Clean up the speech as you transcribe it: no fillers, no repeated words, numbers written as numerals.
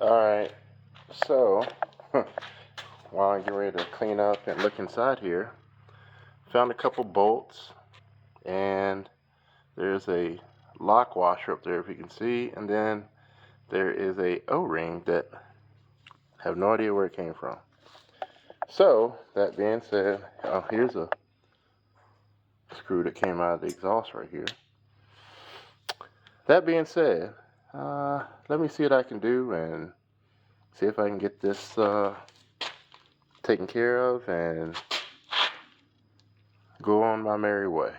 Alright, so while I get ready to clean up and look inside here, found a couple bolts, and there's a lock washer up there if you can see, and then there is a O-ring that I have no idea where it came from. So that being said, here's a screw that came out of the exhaust right here. That being said, let me see what I can do and see if I can get this taken care of and go on my merry way.